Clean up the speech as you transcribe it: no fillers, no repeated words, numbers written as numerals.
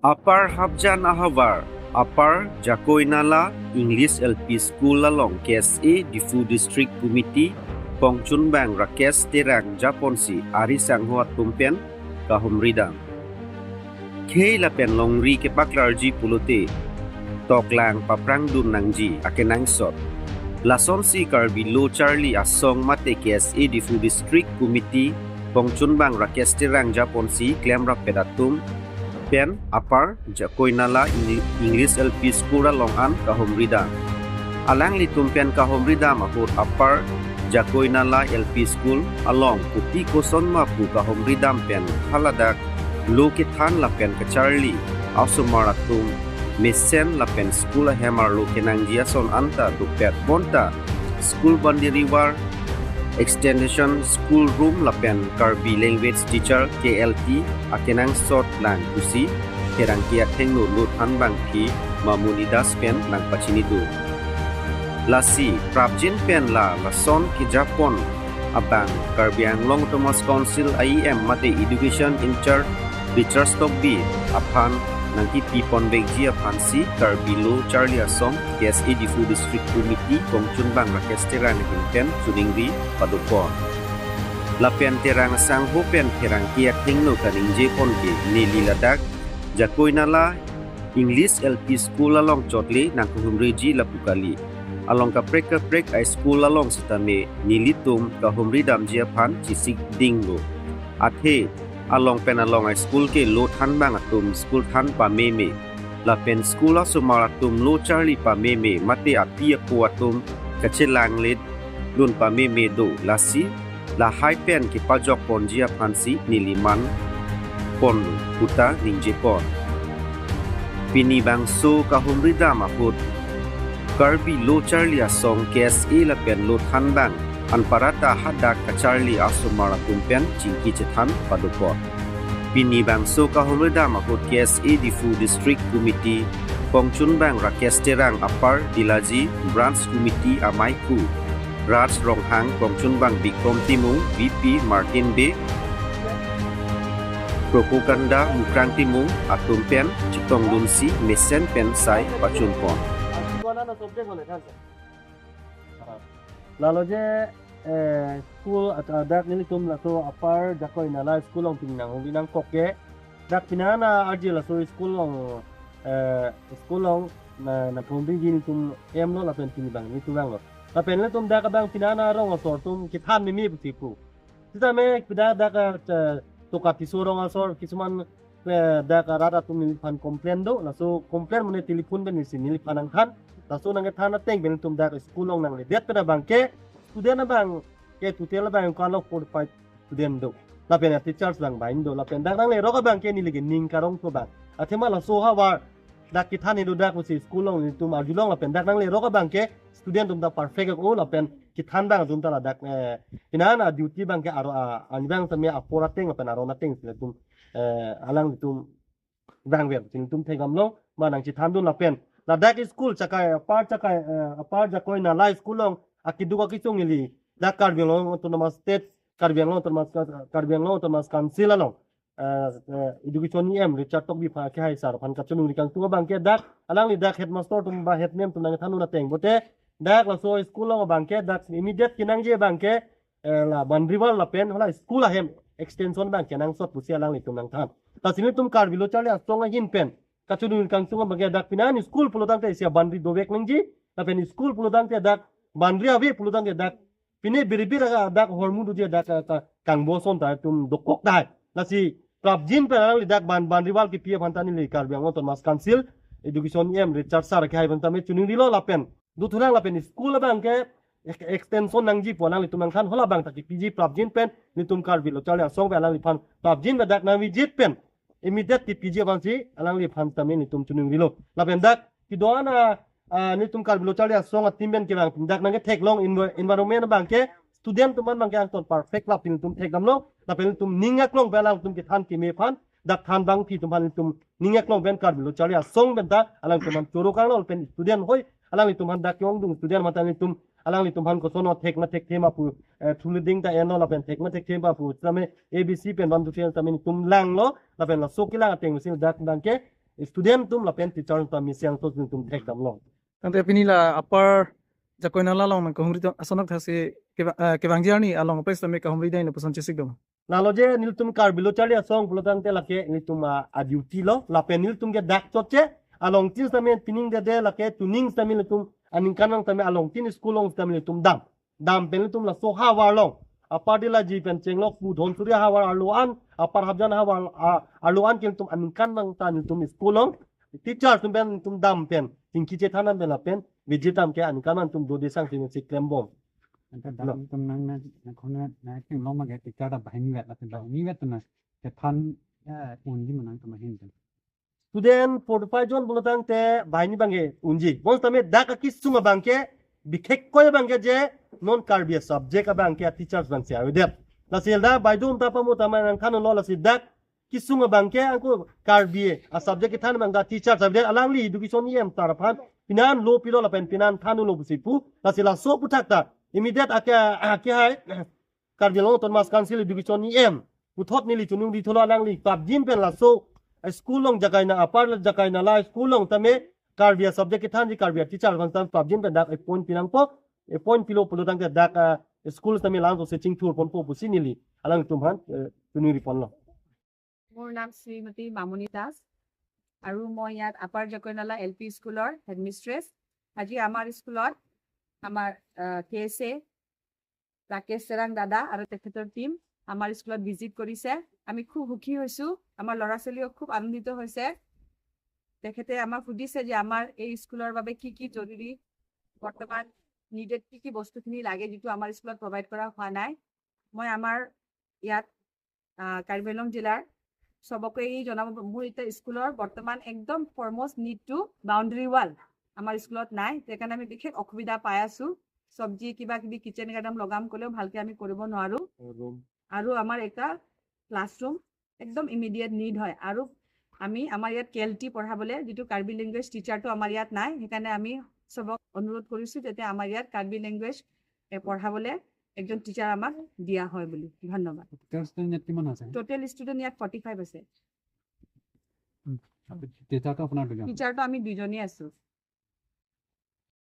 Upper Habjan Ahavar, Upper Jakoinala English LP School along KSA Diphu District Committee, Kongchunbang Rakesh Terang Japonsi Ari Sanghua Tumpen Kahumridang. Kay Lapen Longri ke Paklarji Pulute, Toklang Paprang Dun Nangji Akenang Sot. Lasonsi Karbilo Charlie Asong Mate KSA Diphu District Committee, Kongchunbang Rakesh Terang Japonsi Klemra Pedatum, Pen Upper Jakoinala English LP School alongan Kahumridang. Alang litumpen Kahumridang mahut Upper Jakoinala LP School along Puti Koson Mapu Kahumridang pen haladak Lokithan lapen ke Charlie Ausumaratum Mesen lapen School Hammer Lokenang Jiason Anta Dupet Bonta School Bandiriwar Extension School Room lapen Karbi Language Teacher KLT akenang sort lang kusi Terang kiak tengno lut hanbang pi mamunidas pen lang pachinidu lasi prabjin pen la lason ki Japon abang Karbi Anglong Thomas Council IEM mate Education in Charge Richard Stockby apan nangki pipon begji apansi Karbilo Charlie Asong KSA Diphu District Committee Kongchunbang Rakesh Terang Himpen Suningri Padupon Lapen Terang Sang Hopen Terang Kiak Tingno Kaning Jepon ke Nili Ladak Jakoinala English LP School along Chotle nang Kahumreji Lapukali along Kaprek High School along Sitame Nilitum Kahumridam Jiapan Chisik Dinggo Athe along penalong school ke lo than bang atum school than pa meme la pen school asumaratum lo Charlie pa meme mate api ko atum kachelang led lun pa meme do lasi la high pen ki pajok ponjia phansi niliman pon puta ninje pon pini bang so kahumrida mahut Karbi lo Charlie asong KSA la pen lo than bang Anparata hadak ka Charlie Asumaratum pen cingki cethan padupot. Pini bangso kahumreda mahut KSA Diphu District Committee, Kongchunbang Rakesh Terang Apar Dilaji Branch Committee Amaiku, Raj Ronghang Kongchunbang Bikom Timung VP Martin B, Propaganda Mukrang Timung Atum pen Citong Dunsi Mesen pen Sai Pachunpon. Lalu je school atau dak ni tum la so Upper Jakoinala school long pinang koke dak pinana arji la so school long na pumbi gini tum em lo la pen bang ni tu bang lo la pen le tum dak bang pinana rong so tum kithan mi putipu kita me pida dak to kapiso rong asor kisuman dak rada tum ni pan komplain do la so komplain mone telepon ben ni sini panang khan laso nang thana teng ben tum dak school long nang le det peda bang ke student bang ke tutela bang kalau 45 student do la pen teachers bang bain do la pen dak nang le ro ka bang ke ni le ning karong to bang athema la so ha war dak ki thani do dak si school long ni tum ajulong la pen dak nang le ro ka bang ke student tum da perfect ko la pen ki than bang tum ta la dak inana duty bang ke aro an bang tame apora teng la pen aro na teng tum alang tum bang wer tum thegam lo ma nang chi than do la pen la dak school chakai apar Jakoinala school long akiduka kisong ili dak Karbiang Autonomous State Karbiang Autonomous Council along education em Richard tok bi pha ke hai sar phan kapchunung ni kang tunga bang ke dak alang li dak headmaster tum ba head name tum nang thanu na teng bote dak la so school long bang ke dak immediate kinang je bang ke la bandriwal la pen hola school ahem extension bang ke nang sot pusia lang li tum nang than ta sini tum Karbilo chale asonga hin pen kachunung kang tunga bang ke dak pinan school pulotang te sia bandri dobek nangji la pen school pulotang te dak bandri avi pulutang ke dak pine biribira dak hormu du dia dak kang boson ta tum dokok dai lasi prabjin pe li dak bandriwal ki pia phantani li Karbiang Autonomous Council education em Richard sar ke hai banta me chuning dilo lapen du thunang lapen school bang ke extension nangji ponang li tumang khan hola bang ta ki pg prabjin pen ni tum Karbilo chale asong be alang li phan prabjin be dak na visit pen immediate ki pg bansi alang li phan ta me ni tum chuning dilo lapen dak ki doana ni tum Karbilo chale asong atimben ke bang dak nang ke thek long environment bang ke student tuman bang ke angton perfect la pin tum thek dam lo la pen tum ningak long belang tum ki than ki me phan dak than bang thi tum han tum ningak long ben Karbilo chale asong ben ta alang tum choro kang lo pen student hoi alang li tum han dak yong dung student matan li tum alang li tum han ko sono thek na thek thema pu thulu ding ta eno la pen thek na thek thema pu tame abc pen ban tu fen tame tum lang lo la pen la sokilang ateng sil dak bang ke student tum la pen teacher tum mi siang to tum thek dam long Tante pinila upper Jakoinala long nang kahumri asonok thase kebangjar ni along pes tame kahumri dai na pasan chesik dom. na lo je nil tum kar bilo chali asong bulotang te la ke nil tum a duty lo la pen nil tum ge dak choche along tin samen pining de la ke tuning samen tum aning kanang tame along tin school long samen tum dam pen tum la so ha war long apar de la ji pen cheng lo fu dhon surya ha war aluan apar habjan ha war aluan ken tum aning kanang tan tum school long teacher tum pen tum dam pen tingki che thanan pen la pen vijitam ke aning kanang tum do de sang tin se klembom Anta dalam tumnang na khona na king loma ge tikka da bahini vet la tin bahini vet na te phan unji manang tama hin ten student 45 jon bulotang te bahini bange unji bon tame dak kisunga bangke bikhek koy bangke je non carbia subject abangke teachers bang se ayodet la selda baidum ta pamu taman khan lo la sidak kisunga bangke angko carbia a subject than bangga teacher subject alangli education yem taraphan pinan lo pilo la pen pinan thanu lo busipu la sila so putakta immediate ake hai carbia lo ton mas council education yem puthot nili chunung di tholo alangli pabjin pen la so school long jakaina apar jakaina la school long tame carbia subject than ji carbia teacher bang tam pabjin pen dak a point pinang po a point pilo pulotang te dak school tame lang so searching tour pon po pusinili alang tumhan tunuri pon lo মোৰ নাম শ্ৰীমতী মামনি দাস আৰু মই ইয়াত আপাৰ জাকৈনালা এলপি স্কুলৰ হেডমিষ্ট্ৰেছ আজি আমাৰ স্কুলত আমাৰ KSA ৰাকেশ তেৰাং দাদা আৰু তেখেতৰ টিম আমাৰ স্কুলত ভিজিট কৰিছে আমি খুব সুখী হৈছো আমাৰ ল'ৰা ছোৱালীও খুব আনন্দিত হৈছে তেখেতে আমাক সুধিছে যে আমাৰ এই স্কুলৰ বাবে কি কি জৰুৰী বৰ্তমান নিডেড কি বস্তুখিনি লাগে যিটো আমাৰ স্কুলত প্ৰভাইড কৰা হোৱা নাই মই আমাৰ ইয়াত কাৰ্বি আংলং জিলাৰ সবকে এই জনাব মোৰ এতিয়া স্কুলৰ বৰ্তমান একদম foremost need to boundary wall আমাৰ স্কুলত নাই সেইকাৰণে আমি বিশেষ অসুবিধা পাই আছো সবজি কিবা কিবি কিচেন গাৰ্ডেন লগাম ক'লেও ভালকে আমি কৰিব নোৱাৰো আৰু আমাৰ এটা ক্লাছৰুম একদম ইমিডিয়েট নিড হয় আৰু আমি আমাৰ ইয়াত কেএলটি পঢ়াবলৈ যিটো কাৰ্বি লেংগুৱেজ টিচাৰটো আমাৰ ইয়াত নাই সেইকাৰণে আমি সবক অনুৰোধ কৰিছো যাতে আমাৰ ইয়াত কাৰ্বি লেংগুৱেজ পঢ়াবলৈ একজন টিচাৰ আমাক দিয়া হয় বুলি ধন্যবাদ টোটেল ষ্টুডেন্ট কিমান আছে টোটেল ষ্টুডেন্ট ইয়াত 45 আছে টিচাৰটো আপোনাৰ দুজন টিচাৰটো আমি দুজনেই আছো